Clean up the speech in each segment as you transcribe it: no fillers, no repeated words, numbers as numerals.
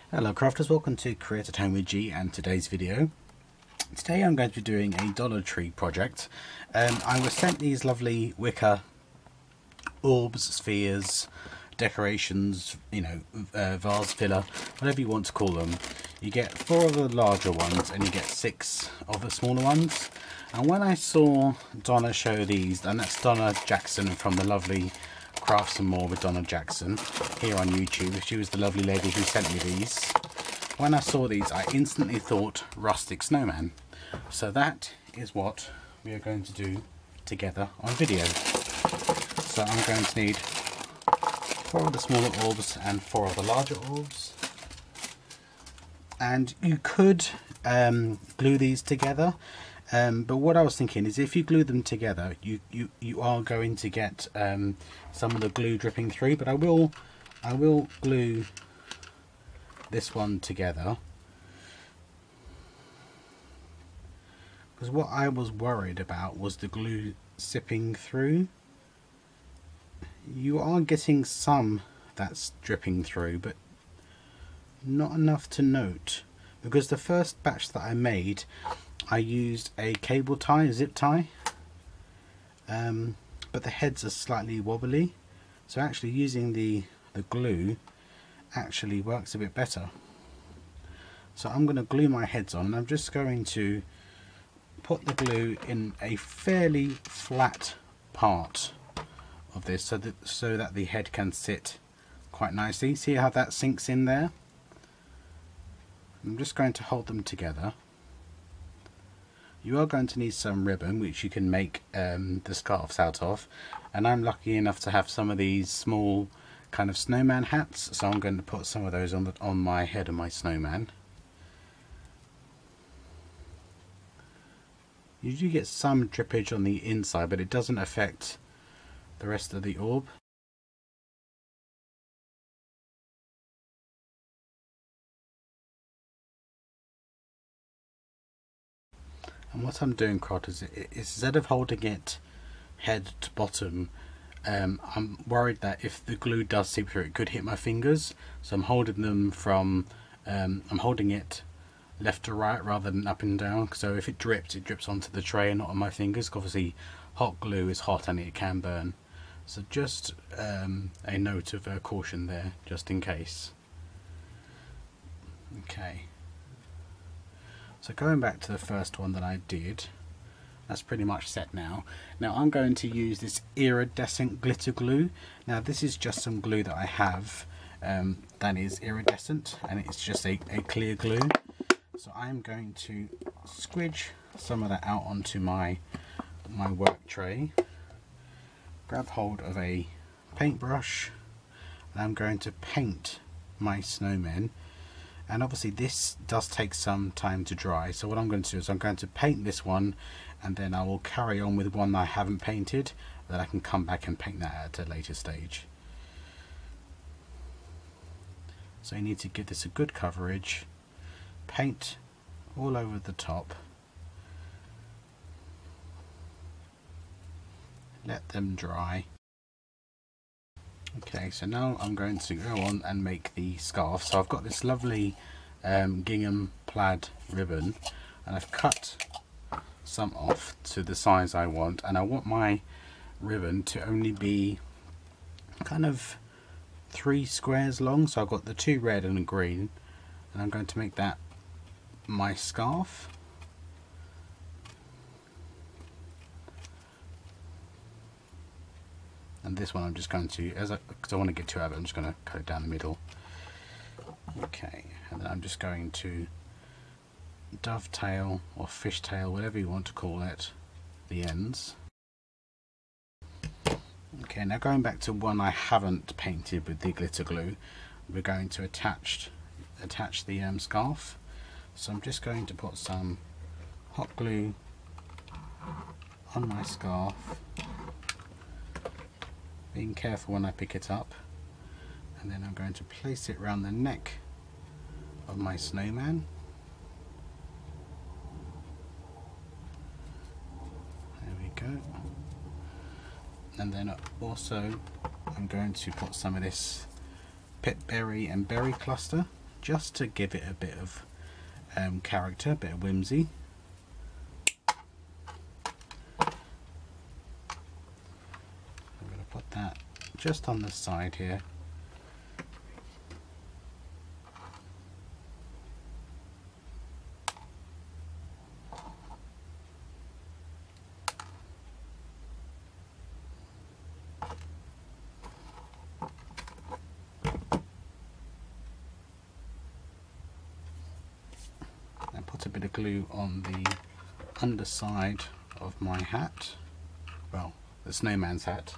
Hello crafters, welcome to Create at Home with G and today's video. Today I'm going to be doing a Dollar Tree project. I was sent these lovely wicker orbs, spheres, decorations, vase filler, whatever you want to call them. You get 4 of the larger ones and you get 6 of the smaller ones. And when I saw Donna show these, and that's Donna Jackson from the lovely Crafts and More with Donna Jackson here on YouTube. She was the lovely lady who sent me these. When I saw these, I instantly thought Rustic Snowman. So that is what we are going to do together on video. So I'm going to need 4 of the smaller orbs and 4 of the larger orbs. And you could glue these together. But what I was thinking is if you glue them together, you are going to get some of the glue dripping through. But I will glue this one together, because what I was worried about was the glue sipping through. You are getting some that's dripping through, but not enough to note, because the first batch that I made, I used a cable tie, a zip tie, but the heads are slightly wobbly, so actually using the glue actually works a bit better. So I'm going to glue my heads on, and I'm just going to put the glue in a fairly flat part of this so that the head can sit quite nicely. See how that sinks in there? I'm just going to hold them together. You are going to need some ribbon, which you can make the scarves out of, and I'm lucky enough to have some of these small kind of snowman hats, so I'm going to put some of those on my head of my snowman. You do get some drippage on the inside, but it doesn't affect the rest of the orb. And what I'm doing, Crot, is instead of holding it head to bottom, I'm worried that if the glue does seep through, it could hit my fingers. So I'm holding them from, I'm holding it left to right rather than up and down. So if it drips onto the tray and not on my fingers. Obviously, hot glue is hot and it can burn. So just a note of caution there, just in case. Okay. So going back to the first one that I did, that's pretty much set now. Now I'm going to use this iridescent glitter glue. Now this is just some glue that I have that is iridescent, and it's just a clear glue. So I'm going to squidge some of that out onto my work tray, grab hold of a paintbrush, and I'm going to paint my snowmen. And obviously this does take some time to dry, so what I'm going to do is I'm going to paint this one, and then I will carry on with one that I haven't painted, that I can come back and paint that at a later stage. So you need to give this a good coverage, paint all over the top, let them dry. Okay, so now I'm going to go on and make the scarf. So I've got this lovely gingham plaid ribbon, and I've cut some off to the size I want, and I want my ribbon to only be kind of 3 squares long. So I've got the 2 red and a green, and I'm going to make that my scarf. And this one I'm just going to, because I want to get 2 out of it, I'm just going to cut it down the middle. Okay, and then I'm just going to dovetail or fishtail, whatever you want to call it, the ends. Okay, now going back to one I haven't painted with the glitter glue, we're going to attach the scarf. So I'm just going to put some hot glue on my scarf, being careful when I pick it up, and then I'm going to place it around the neck of my snowman. There we go. And then also I'm going to put some of this pip berry and berry cluster just to give it a bit of character, a bit of whimsy. I'm going to put that just on the side here. And put a bit of glue on the underside of my hat, well, the snowman's hat.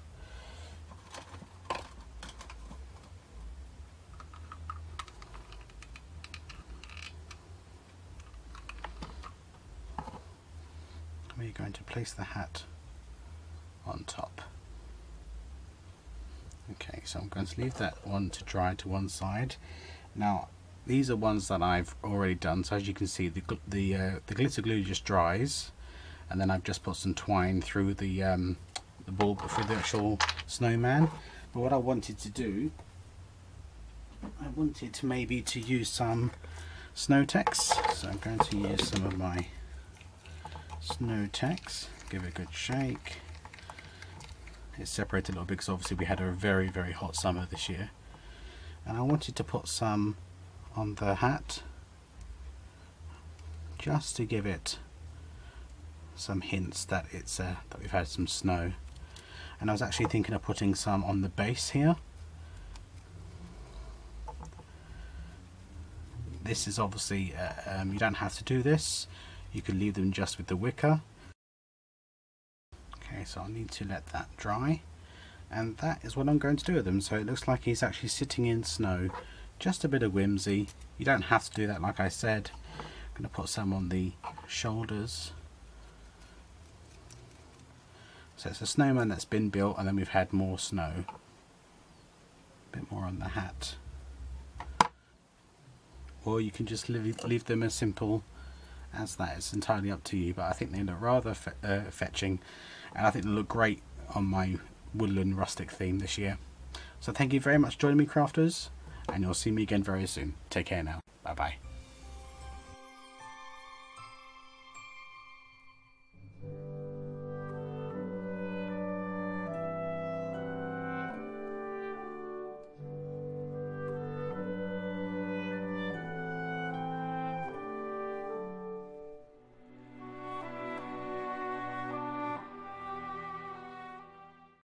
We're going to place the hat on top. Okay, so I'm going to leave that one to dry to one side. Now these are ones that I've already done, so as you can see the glitter glue just dries, and then I've just put some twine through the bulb for the actual snowman. But what I wanted to do, I wanted to maybe to use some Snow-Tex, so I'm going to use some of my Snow-Tex, give it a good shake. It's separated a little bit because obviously we had a very hot summer this year, and I wanted to put some on the hat just to give it some hints that it's that we've had some snow. And I was actually thinking of putting some on the base here. This is obviously you don't have to do this, you can leave them just with the wicker. Okay, so I need to let that dry, and that is what I'm going to do with them. So it looks like he's actually sitting in snow. Just a bit of whimsy. You don't have to do that, like I said. I'm going to put some on the shoulders. So it's a snowman that's been built, and then we've had more snow. A bit more on the hat. Or you can just leave them as simple as that. It's entirely up to you, but I think they look rather fetching, and I think they look great on my woodland rustic theme this year. So thank you very much for joining me, crafters, and you'll see me again very soon. Take care now. Bye bye.